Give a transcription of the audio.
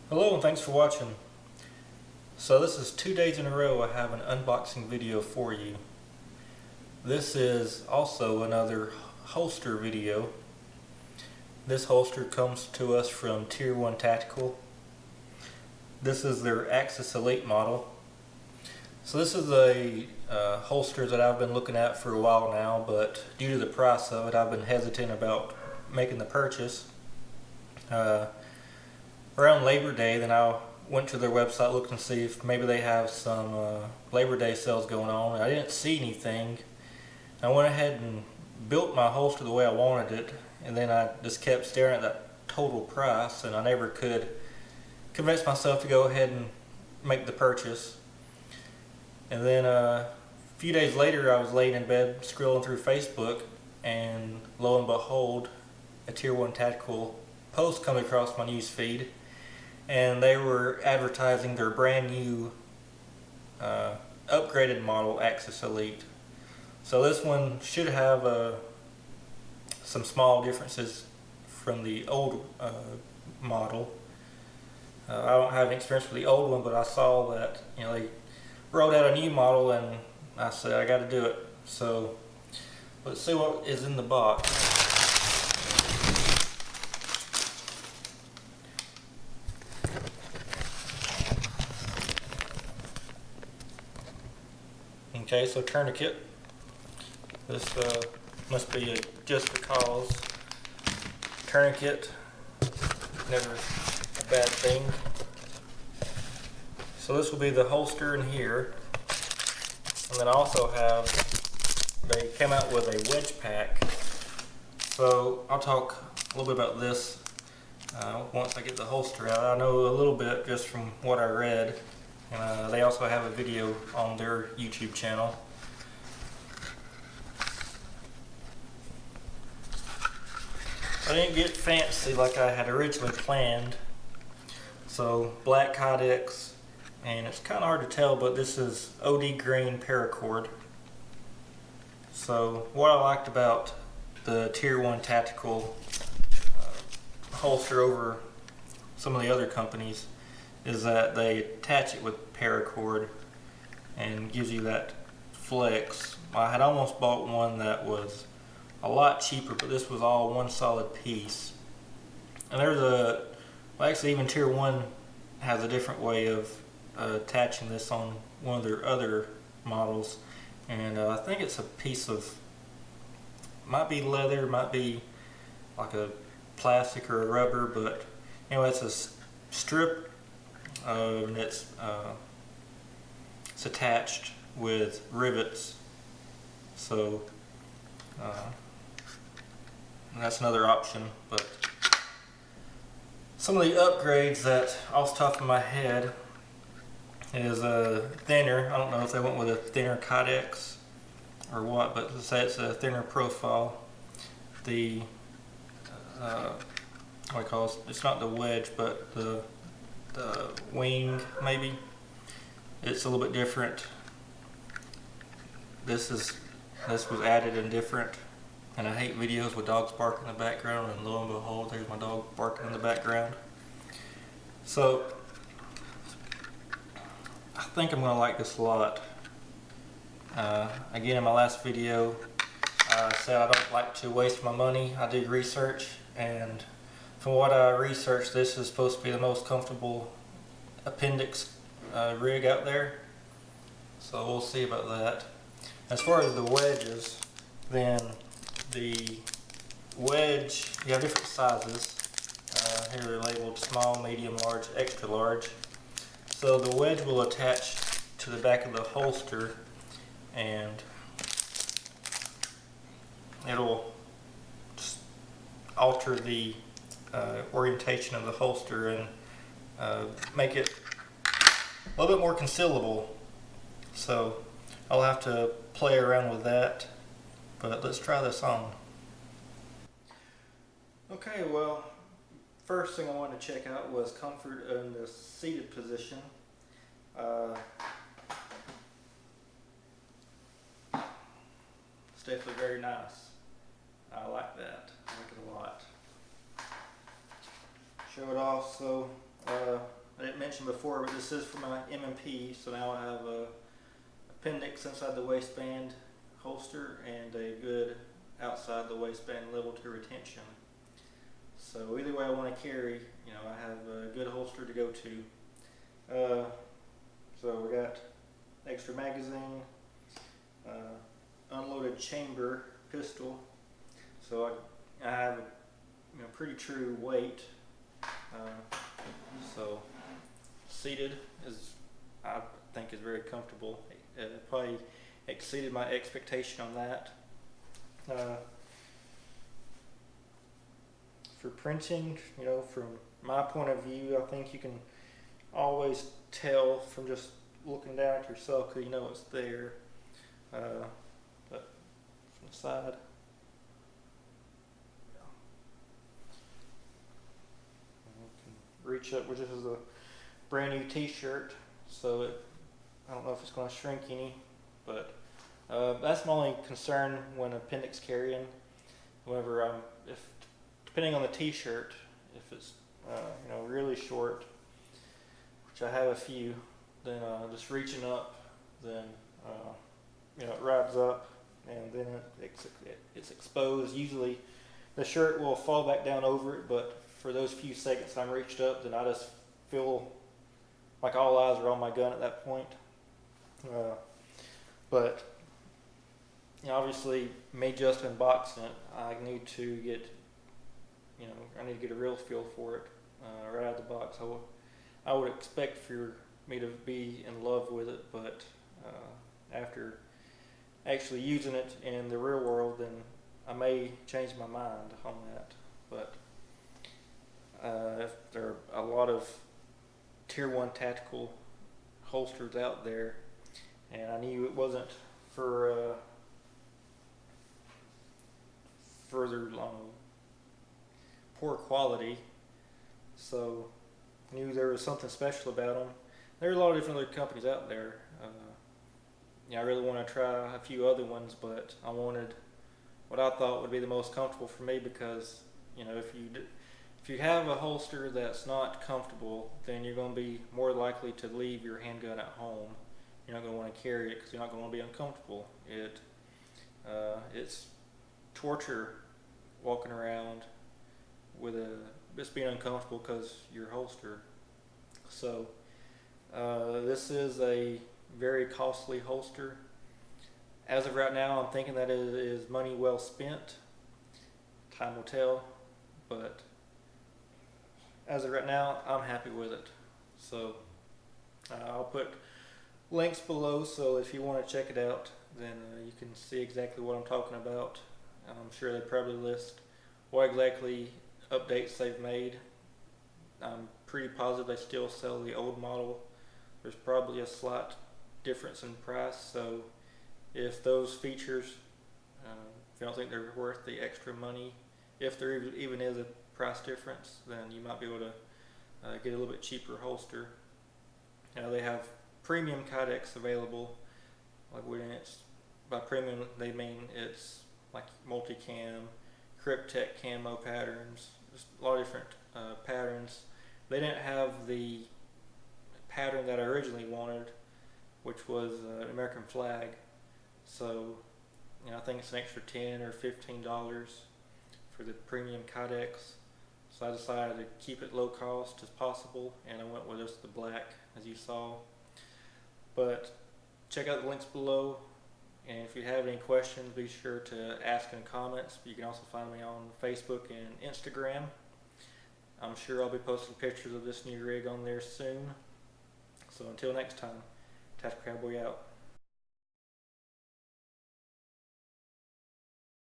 Hello and thanks for watching. So this is 2 days in a row I have an unboxing video for you. This is also another holster video. This holster comes to us from Tier1 Tactical. This is their Axis Elite model. So this is a holster that I've been looking at for a while now, but due to the price of it I've been hesitant about making the purchase. Around Labor Day, then I went to their website looking to see if maybe they have some Labor Day sales going on. I didn't see anything. I went ahead and built my holster the way I wanted it, and then I just kept staring at that total price, and I never could convince myself to go ahead and make the purchase. And then a few days later I was laying in bed scrolling through Facebook, and lo and behold, a Tier1 Tactical post come across my news feed, and they were advertising their brand new upgraded model Axis Elite. So this one should have some small differences from the old model. I don't have any experience with the old one, but I saw that they rolled out a new model, and I said I got to do it. So let's see what is in the box. Okay, so tourniquet. This must be a just because tourniquet. Never a bad thing. So this will be the holster in here, and then I also have, they came out with a wedge pack. So I'll talk a little bit about this once I get the holster out. I know a little bit just from what I read. And they also have a video on their YouTube channel. I didn't get fancy like I had originally planned. So black Kydex, and it's kind of hard to tell, but this is OD green paracord. So what I liked about the Tier1 Tactical holster over some of the other companies is that they attach it with paracord and gives you that flex. I had almost bought one that was a lot cheaper, but this was all one solid piece. And there's well, actually even Tier1 has a different way of attaching this on one of their other models, and I think it's a piece of, might be leather, might be like a plastic or a rubber, but anyway, it's a strip. And it's attached with rivets, so that's another option. But some of the upgrades that off the top of my head is thinner. I don't know if they went with a thinner Kydex or what, but let's say it's a thinner profile. The what do you call it? It's not the wedge, but the wing, maybe it's a little bit different. This was added in different, and I hate videos with dogs barking in the background, and lo and behold, there's my dog barking in the background. So I think I'm gonna like this a lot. Again, in my last video I said I don't like to waste my money. I do research, and from what I researched, this is supposed to be the most comfortable appendix rig out there. So we'll see about that. As far as the wedges, then the wedge, you have different sizes. Here they're labeled small, medium, large, extra large. So the wedge will attach to the back of the holster, and it'll just alter the orientation of the holster and make it a little bit more concealable. So I'll have to play around with that, but let's try this on. Okay, well, first thing I wanted to check out was comfort in the seated position. definitely very nice. I like that. I like it a lot. Show it off. So I didn't mention before, but this is for my M&P. So now I have a appendix inside the waistband holster and a good outside the waistband level to retention. So either way I want to carry, I have a good holster to go to. So we got extra magazine, unloaded chamber pistol. So I have pretty true weight. So seated I think is very comfortable. It probably exceeded my expectation on that. For printing, from my point of view, I think you can always tell from just looking down at yourself because it's there. But from the side, you can reach up, which is a brand new t-shirt, so I don't know if it's going to shrink any, but that's my only concern when appendix carrying. Whenever depending on the t-shirt, if it's really short, which I have a few, then just reaching up, then it rides up, and then it's exposed. Usually the shirt will fall back down over it, but for those few seconds I'm reached up, then I just feel like all eyes are on my gun at that point. But obviously, me just unboxing it, I need to get a real feel for it right out of the box. I would expect for me to be in love with it, but after actually using it in the real world, then I may change my mind on that. But if there are a lot of Tier 1 tactical holsters out there, and I knew it wasn't for further poor quality, so I knew there was something special about them. There are a lot of different other companies out there. I really want to try a few other ones, but I wanted what I thought would be the most comfortable for me, because if you have a holster that's not comfortable, then you're going to be more likely to leave your handgun at home. You're not going to want to carry it because you're not going to be uncomfortable. It's torture walking around with just being uncomfortable because your holster. So this is a very costly holster. As of right now, I'm thinking that it is money well spent. Time will tell, but as of right now, I'm happy with it. So I'll put links below, so if you want to check it out, then you can see exactly what I'm talking about. I'm sure they probably list what exactly updates they've made. I'm pretty positive they still sell the old model. There's probably a slight difference in price, so if those features, if you don't think they're worth the extra money, if there even is a price difference, then you might be able to get a little bit cheaper holster. They have premium kydex available. By premium they mean it's like multicam, Cryptek camo patterns, just a lot of different patterns. They didn't have the pattern that I originally wanted, which was an American flag. So I think it's an extra $10 or $15 for the premium kydex. So I decided to keep it low cost as possible, and I went with just the black, as you saw. But check out the links below, and if you have any questions, be sure to ask in the comments. You can also find me on Facebook and Instagram. I'm sure I'll be posting pictures of this new rig on there soon. So until next time, Tactical Cowboy out.